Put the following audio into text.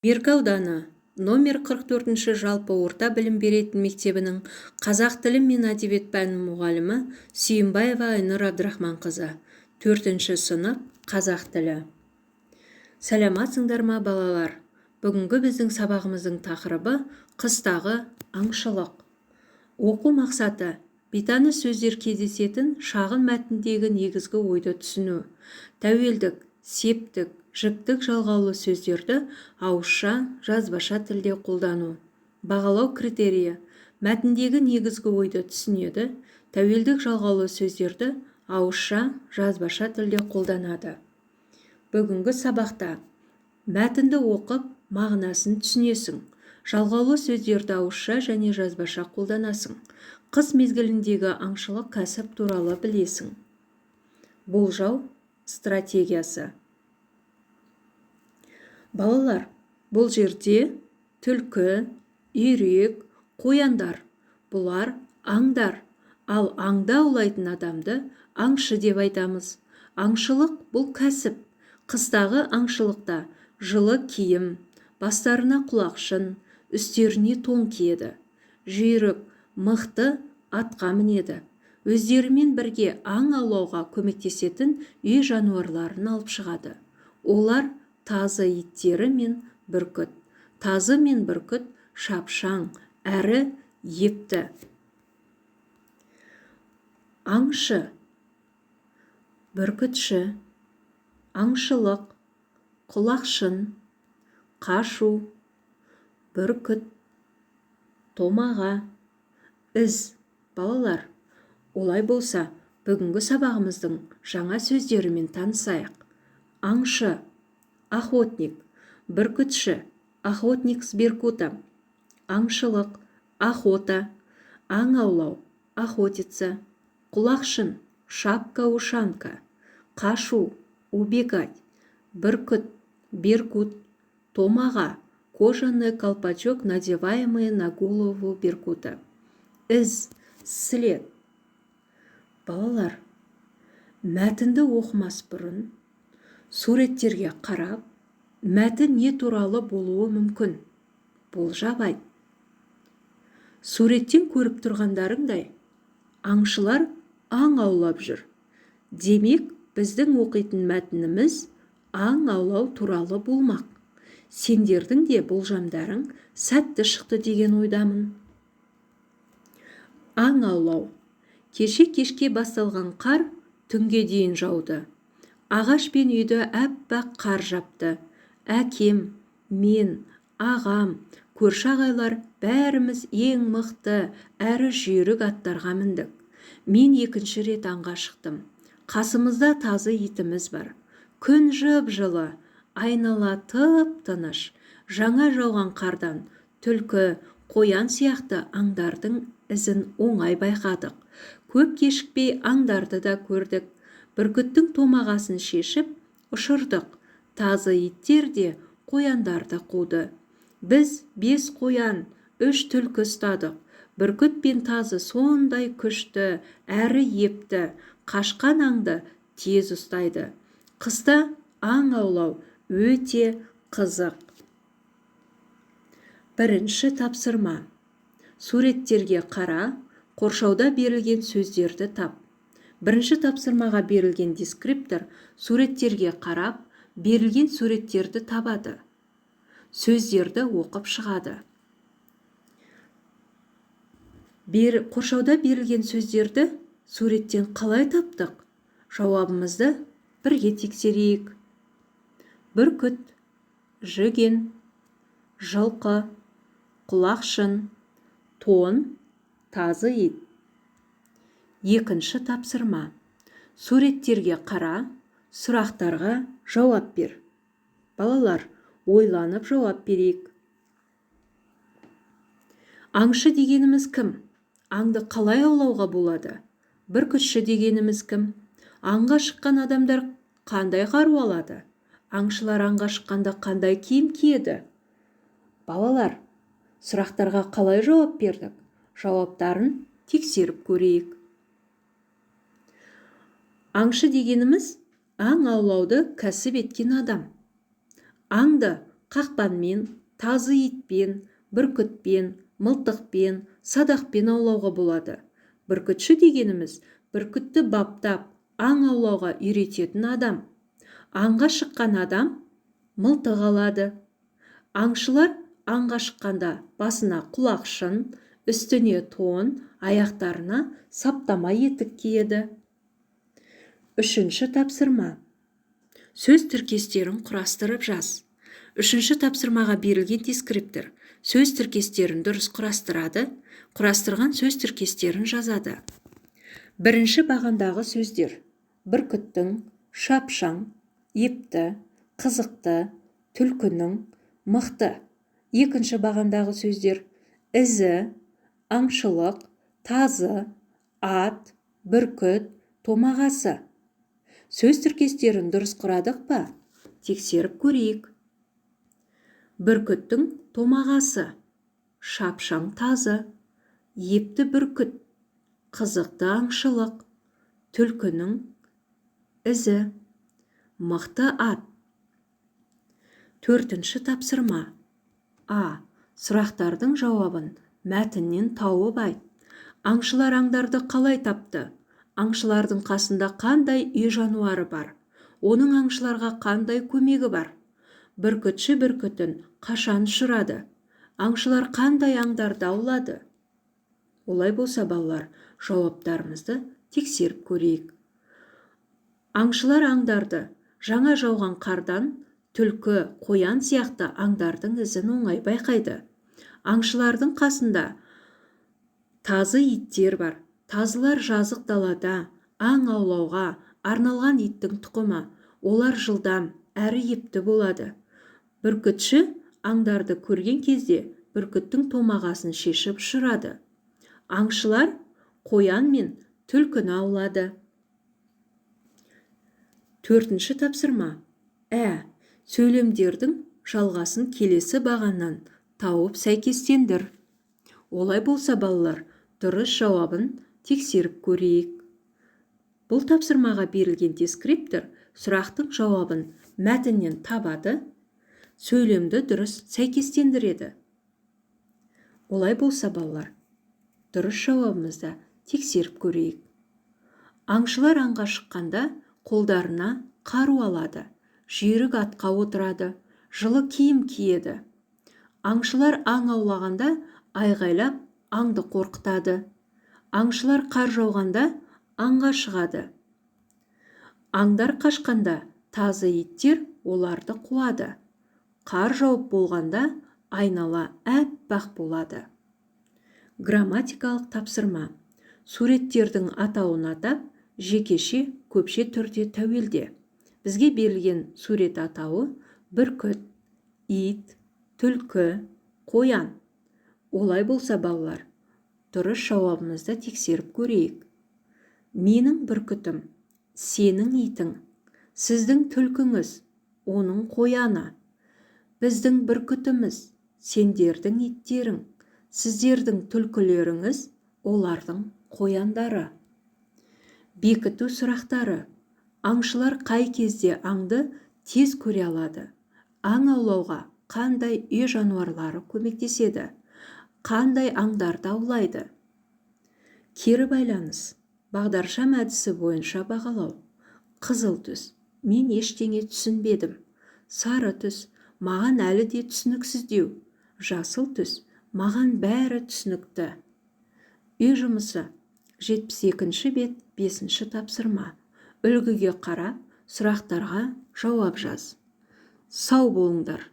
Меркі ауданы номер 44-ші жалпы орта білім беретін мектебінің қазақ тілі мен әдебиет пәні мұғалімі Сүйінбаева Айнұр Абдрахманқызы, 4-ші сынып қазақ тілі. Сәлематсыңдар ма балалар? Бүгінгі біздің сабағымыздың тақырыбы қыстағы аңшылық. Оқу мақсаты бейтаныс сөздер кездесетін шағын мәтіндегі негізгі ойды түсіну. Тәуелдік, септік, жіктік жалғаулы сөздерді ауызша, жазбаша тілде қолдану. Бағалау критерийі мәтіндегі негізгі ойды түсінеді, тәуелдік жалғаулы сөздерді ауызша, жазбаша тілде қолданады. Бүгінгі сабақта мәтінді оқып, мағынасын түсінесің. Жалғаулы сөздерді ауызша және жазбаша қолданасың. Қыс мезгіліндегі аңшылық кәсіп туралы білесің. Болжау стратегиясы. Балалар, бұл жерде түлкі, үйрек, қояндар. Бұлар аңдар. Ал аңда аулайтын адамды аңшы деп айтамыз. Аңшылық бұл кәсіп. Қыстағы аңшылықта жылы киім, бастарына құлақшын, үстеріне тон киеді. Жүйрік, мықты атқа мінеді. Өздерімен бірге аң аулауға көмектесетін үй жануарларын алып шығады. Олар тазы иттері мен бүркіт. Тазы мен бүркіт шапшаң, әрі епті. Аңшы, бүркітші, аңшылық, құлақшын, қашу, бүркіт, томаға, із. Балалар, олай болса, бүгінгі сабағымыздың жаңа сөздерімен танысайық. Аңшы, охотник, бүркітші, охотник с беркутом, аңшылық, охота, аң аулау, охотиться, құлақшын, шапка-ушанка, қашу, убегать, бүркіт, беркут, томаға, кожаный колпачок, надеваемый на голову беркута. Із, след. Балалар, мәтінді оқымас бұрын, суреттерге қарап, мәтін не туралы болуы мүмкін? Болжап айт. Суреттен көріп тұрғандарыңдай, аңшылар аң аулап жүр. Демек, біздің оқитын мәтініміз аң аулау туралы болмақ. Сендердің де болжамдарың сәтті шықты деген ойдамын. Аң аулау. Кешке басталған қар түнге дейін жауды. Ағаш пен үйді әппақ қар жапты. Әкем, мен, ағам, көрші ағайлар бәріміз ең мықты әрі жүйрік аттарға міндік. Мен екінші рет аңға шықтым. Қасымызда тазы итіміз бар. Күн жып-жылы, айнала тып-тыныш. Жаңа жауған қардан түлкі, қоян сияқты аңдардың ізін оңай байқадық. Көп кешікпей аңдарды да көрдік. Бүркіттің томағасын шешіп ұшырдық. Тазы иттер де қояндарды қуды. Біз 5 қоян, 3 түлкі ұстадық. Бүркіт пен тазы сондай күшті, әрі епті, қашқан аңды тез ұстайды. Қыста аң аулау өте қызық. Бірінші тапсырма. Суреттерге қара, қоршауда берілген сөздерді тап. Бірінші тапсырмаға берілген дескриптор суреттерге қарап, берілген суреттерді табады. Сөздерді оқып шығады. Қоршауда берілген сөздерді суреттен қалай таптық? Жауабымызды бірге тексерейік. Бүркіт, жүген, жылқы, құлақшын, тон, тазы ит. Екінші тапсырма. Суреттерге қара, сұрақтарға жауап бер. Балалар, ойланып жауап берейік. Аңшы дегеніміз кім? Аңды қалай аулауға болады? Бүркітші дегеніміз кім? Аңға шыққан адамдар қандай қару алады? Аңшылар аңға шыққанда қандай киім киеді? Балалар, сұрақтарға қалай жауап бердік? Жауаптарын тексеріп көрейік. Аңшы дегеніміз аң аулауды кәсіп еткен адам. Аңды қақпанмен, тазы итпен, бүркітпен, мылтықпен, садақпен аулауға болады. Бүркітші дегеніміз бүркітті баптап, аң аулауға үйрететін адам. Аңға шыққан адам мылтық алады. Аңшылар аңға шыққанда басына құлақшын, үстіне тон, аяқтарына саптама етік киеді. Үшінші тапсырма. Сөз тіркестерін құрастырып жаз. Үшінші тапсырмаға берілген дескриптор сөз тіркестерін дұрыс құрастырады, құрастырған сөз тіркестерін жазады. Бірінші бағандағы сөздер: бүркіттің, шапшаң, епті, қызықты, түлкінің, мықты. Екінші бағандағы сөздер: ізі, аңшылық, тазы, ат, бүркіт, томағасы. Сөз тіркестерін дұрыс құрадық па? Тексеріп көрейік. Бүркіттің томағасы, шапшаң тазы, епті бүркіт, қызықты аңшылық, түлкінің ізі, мықты ат. Төртінші тапсырма. А. Сұрақтардың жауабын мәтіннен тауып айт. Аңшылар аңдарды қалай тапты? Аңшылардың қасында қандай үй жануары бар? Оның аңшыларға қандай көмегі бар? Бүркітші бүркітін қашан ұшырады? Аңшылар қандай аңдарды аулады? Олай болса, балалар, жауаптарымызды тексеріп көрейік. Аңшылар аңдарды жаңа жауған қардан түлкі, қоян сияқты аңдардың ізін оңай байқайды. Аңшылардың қасында тазы иттер бар. Тазылар жазық далада аң аулауға арналған иттің тұқымы. Олар жылдам әрі епті болады. Бүркітші аңдарды көрген кезде бүркіттің томағасын шешіп ұшырады. Аңшылар қоян мен түлкіні аулады. Төртінші тапсырма. Сөйлемдердің жалғасын келесі бағаннан тауып сәйкестендір. Олай болса, балалар, дұрыс жауабын тексеріп көрейік. Бұл тапсырмаға берілген дескриптор сұрақтың жауабын мәтіннен табады, сөйлемді дұрыс сәйкестендіреді. Олай болса, балалар, дұрыс жауабымызды тексеріп көрейік. Аңшылар аңға шыққанда қолдарына қару алады, жүйрік атқа отырады, жылы киім киеді. Аңшылар аң аулағанда айғайлап аңды қорқытады. Аңшылар қар жауғанда аңға шығады. Аңдар қашқанда тазы иттер оларды қуады. Қар жауып болғанда айнала әппақ болады. Грамматикалық тапсырма. Суреттердің атауын атап, жекеше көпше түрде тәуелде. Бізге берілген сурет атауы бүркіт, ит, түлкі, қоян. Олай болса, балалар, дұрыс жауабымызды тексеріп көрейік. Менің бүркітім, сенің итің, сіздің түлкіңіз, оның қояны. Біздің бүркітіміз, сендердің иттерің, сіздердің түлкілеріңіз, олардың қояндары. Бекіту сұрақтары. Аңшылар қай кезде аңды тез көре алады? Аң аулауға қандай үй жануарлары көмектеседі? Қандай аңдарды аулайды? Кері байланыс. Бағдаршам әдісі бойынша бағалау. Қызыл түс. Мен ештеңе түсінбедім. Сары түс. Маған әлі де түсініксіздеу. Жасыл түс. Маған бәрі түсінікті. Үй жұмысы. 72-ші бет, 5-ші тапсырма. Үлгіге қара, сұрақтарға жауап жаз. Сау болыңдар.